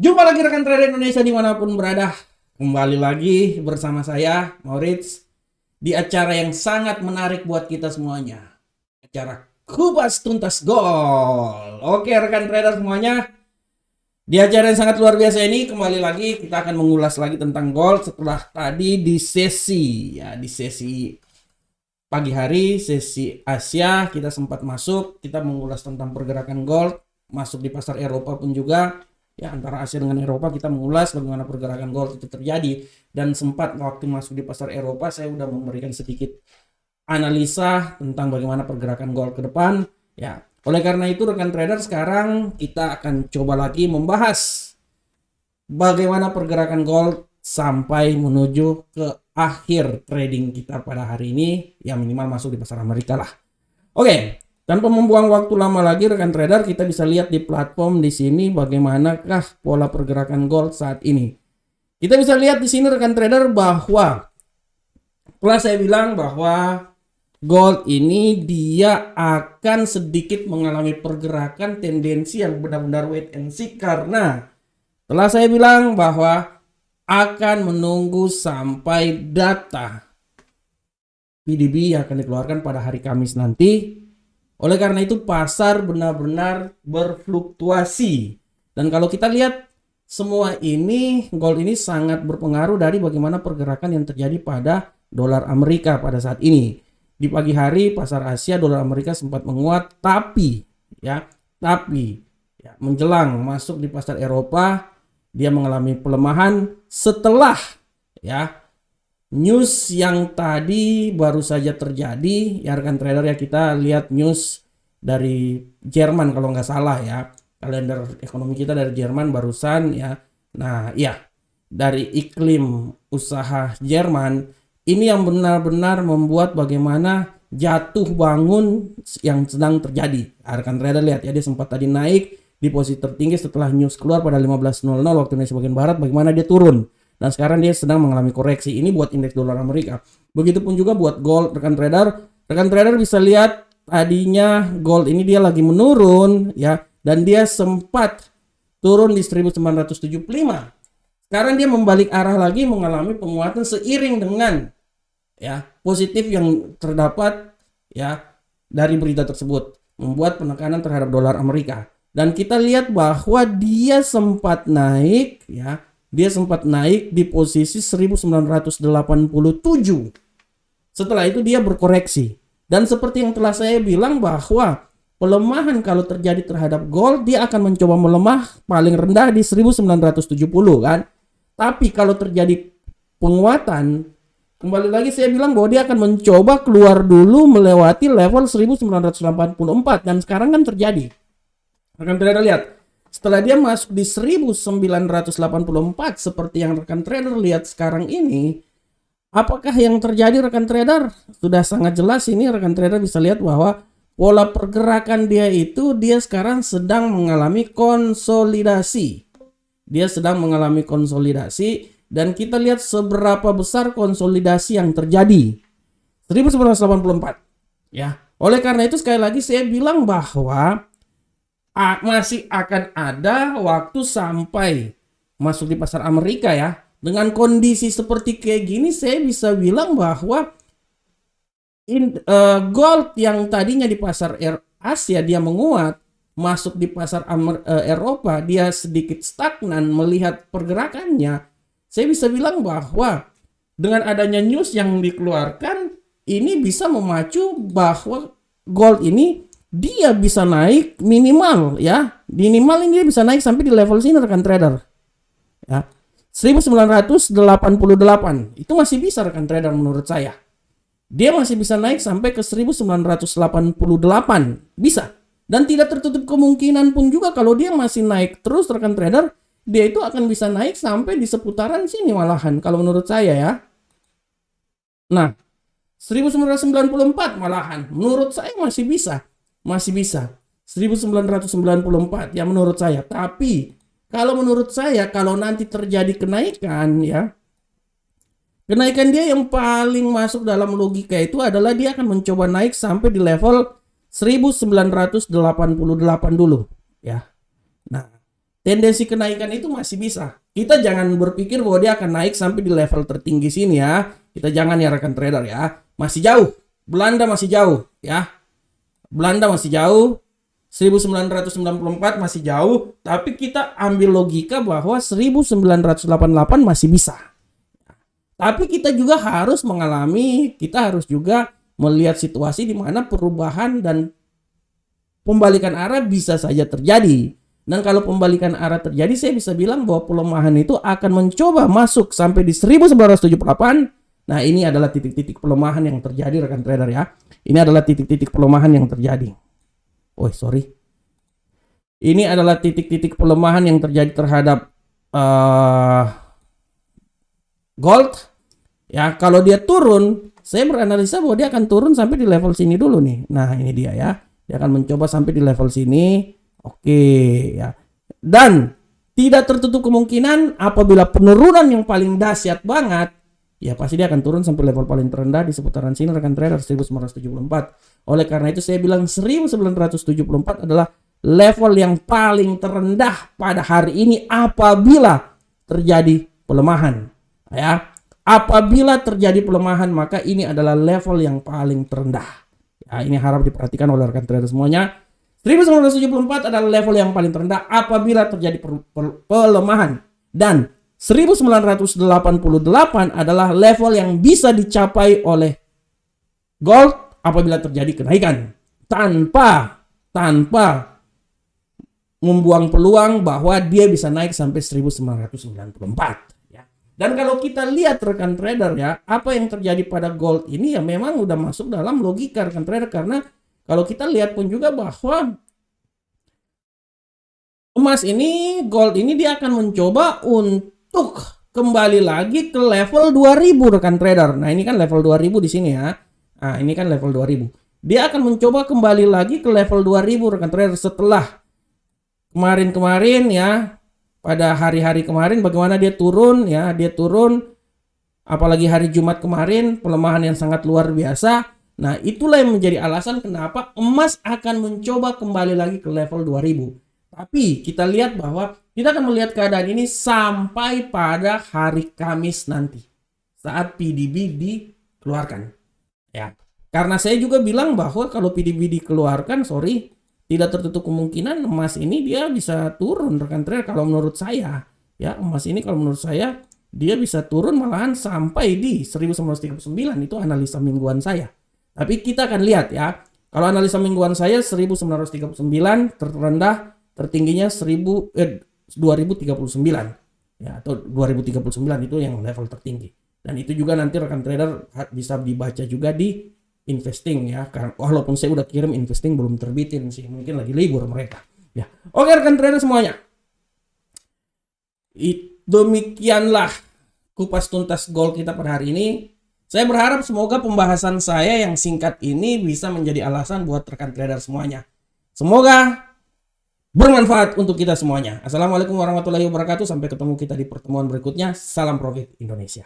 Jumpa lagi rekan trader Indonesia dimanapun berada. Kembali lagi bersama saya, Maurits, di acara yang sangat menarik buat kita semuanya. Acara Kupas Tuntas Gol. Oke rekan trader semuanya, di acara yang sangat luar biasa ini kembali lagi kita akan mengulas lagi tentang gol setelah tadi di sesi pagi hari, sesi Asia kita sempat masuk, kita mengulas tentang pergerakan gol masuk di pasar Eropa pun juga. Ya, antara Asia dengan Eropa kita mengulas bagaimana pergerakan gold itu terjadi, dan sempat waktu masuk di pasar Eropa saya sudah memberikan sedikit analisa tentang bagaimana pergerakan gold ke depan. Ya, oleh karena itu rekan trader sekarang kita akan coba lagi membahas bagaimana pergerakan gold sampai menuju ke akhir trading kita pada hari ini, yang minimal masuk di pasar Amerika lah. Oke. Tanpa membuang waktu lama lagi rekan trader, kita bisa lihat di platform di sini bagaimanakah pola pergerakan gold saat ini. Kita bisa lihat di sini rekan trader bahwa setelah saya bilang bahwa gold ini dia akan sedikit mengalami pergerakan tendensi yang benar-benar wait and see, karena setelah saya bilang bahwa akan menunggu sampai data PDB yang akan dikeluarkan pada hari Kamis nanti. Oleh karena itu pasar benar-benar berfluktuasi. Dan kalau kita lihat semua ini, gold ini sangat berpengaruh dari bagaimana pergerakan yang terjadi pada dolar Amerika pada saat ini. Di pagi hari pasar Asia dolar Amerika sempat menguat, tapi menjelang masuk di pasar Eropa dia mengalami pelemahan setelah news yang tadi baru saja terjadi. Ya rekan trader, ya kita lihat news dari Jerman kalau nggak salah ya, kalender ekonomi kita dari Jerman barusan ya. Nah ya, dari iklim usaha Jerman ini yang benar-benar membuat bagaimana jatuh bangun yang sedang terjadi. Rekan trader lihat ya, dia sempat tadi naik di posisi tertinggi setelah news keluar pada 15.00 waktu Indonesia bagian barat, bagaimana dia turun. Dan sekarang dia sedang mengalami koreksi. Ini buat indeks dolar Amerika. Begitupun juga buat gold rekan trader. Rekan trader bisa lihat tadinya gold ini dia lagi menurun ya, dan dia sempat turun di 1975. Sekarang dia membalik arah lagi mengalami penguatan seiring dengan ya positif yang terdapat ya dari berita tersebut, membuat penekanan terhadap dolar Amerika. Dan kita lihat bahwa dia sempat naik ya. Dia sempat naik di posisi 1987. Setelah itu dia berkoreksi. Dan seperti yang telah saya bilang bahwa pelemahan kalau terjadi terhadap gold, dia akan mencoba melemah paling rendah di 1970 kan. Tapi kalau terjadi penguatan, kembali lagi saya bilang bahwa dia akan mencoba keluar dulu melewati level 1984, dan sekarang kan terjadi. Akan trader lihat. Setelah dia masuk di 1984 seperti yang rekan trader lihat sekarang ini, apakah yang terjadi rekan trader? Sudah sangat jelas ini rekan trader bisa lihat bahwa pola pergerakan dia itu dia sekarang sedang mengalami konsolidasi. Dia sedang mengalami konsolidasi, dan kita lihat seberapa besar konsolidasi yang terjadi. 1984 ya. Oleh karena itu sekali lagi saya bilang bahwa masih akan ada waktu sampai masuk di pasar Amerika ya. Dengan kondisi seperti kayak gini saya bisa bilang bahwa gold yang tadinya di pasar Asia dia menguat, masuk di pasar Eropa dia sedikit stagnan melihat pergerakannya. Saya bisa bilang bahwa dengan adanya news yang dikeluarkan ini bisa memacu bahwa gold ini dia bisa naik minimal ya. Minimal ini dia bisa naik sampai di level sini rekan trader. Ya. 1988 itu masih bisa rekan trader menurut saya. Dia masih bisa naik sampai ke 1988. Bisa. Dan tidak tertutup kemungkinan pun juga kalau dia masih naik terus rekan trader, dia itu akan bisa naik sampai di seputaran sini malahan kalau menurut saya ya. Nah, 1994 malahan menurut saya masih bisa. 1994 ya menurut saya. Tapi kalau menurut saya kalau nanti terjadi kenaikan ya, kenaikan dia yang paling masuk dalam logika itu adalah dia akan mencoba naik sampai di level 1988 dulu ya. Nah, tendensi kenaikan itu masih bisa. Kita jangan berpikir bahwa dia akan naik sampai di level tertinggi sini ya. Kita jangan ya rekan trader ya. Masih jauh. Belanda masih jauh ya. Belanda masih jauh. 1994 masih jauh. Tapi kita ambil logika bahwa 1988 masih bisa. Tapi kita juga harus kita harus juga melihat situasi di mana perubahan dan pembalikan arah bisa saja terjadi. Dan kalau pembalikan arah terjadi, saya bisa bilang bahwa pelemahan itu akan mencoba masuk sampai di 1978. Nah, ini adalah titik-titik pelemahan yang terjadi rekan trader ya. Ini adalah titik-titik pelemahan yang terjadi. Oh, sorry. Ini adalah titik-titik pelemahan yang terjadi terhadap gold. Ya, kalau dia turun, saya beranalisa bahwa dia akan turun sampai di level sini dulu nih. Nah, ini dia ya. Dia akan mencoba sampai di level sini. Oke, ya. Dan tidak tertutup kemungkinan apabila penurunan yang paling dahsyat banget, ya pasti dia akan turun sampai level paling terendah di seputaran sini rekan trader 1974. Oleh karena itu saya bilang 1974 adalah level yang paling terendah pada hari ini apabila terjadi pelemahan. Ya, apabila terjadi pelemahan maka ini adalah level yang paling terendah. Ya, ini harap diperhatikan oleh rekan trader semuanya. 1974 adalah level yang paling terendah apabila terjadi pelemahan. Dan 1988 adalah level yang bisa dicapai oleh gold apabila terjadi kenaikan. Tanpa membuang peluang bahwa dia bisa naik sampai 1994. Ya. Dan kalau kita lihat rekan trader ya, apa yang terjadi pada gold ini ya memang udah masuk dalam logika rekan trader. Karena kalau kita lihat pun juga bahwa emas ini, gold ini dia akan mencoba untuk kembali lagi ke level 2000 rekan trader. Nah, ini kan level 2000 di sini ya. Nah, ini kan level 2000. Dia akan mencoba kembali lagi ke level 2000 rekan trader setelah kemarin-kemarin ya. Pada hari-hari kemarin bagaimana dia turun ya, dia turun apalagi hari Jumat kemarin pelemahan yang sangat luar biasa. Nah, itulah yang menjadi alasan kenapa emas akan mencoba kembali lagi ke level 2000. Tapi kita lihat bahwa kita akan melihat keadaan ini sampai pada hari Kamis nanti saat PDB dikeluarkan. Ya, karena saya juga bilang bahwa kalau PDB dikeluarkan, tidak tertutup kemungkinan emas ini dia bisa turun rekan trader kalau menurut saya. Ya, emas ini kalau menurut saya dia bisa turun malahan sampai di 1939, itu analisa mingguan saya. Tapi kita akan lihat ya. Kalau analisa mingguan saya 1939 terendah, tertingginya 2039 ya, atau 2039 itu yang level tertinggi. Dan itu juga nanti rekan trader bisa dibaca juga di investing ya. Walaupun saya udah kirim investing belum terbitin sih, mungkin lagi libur mereka. Ya. Oke rekan trader semuanya. Demikianlah kupas tuntas gold kita pada hari ini. Saya berharap semoga pembahasan saya yang singkat ini bisa menjadi alasan buat rekan trader semuanya. Semoga bermanfaat untuk kita semuanya. Assalamualaikum warahmatullahi wabarakatuh. Sampai ketemu kita di pertemuan berikutnya. Salam profit Indonesia.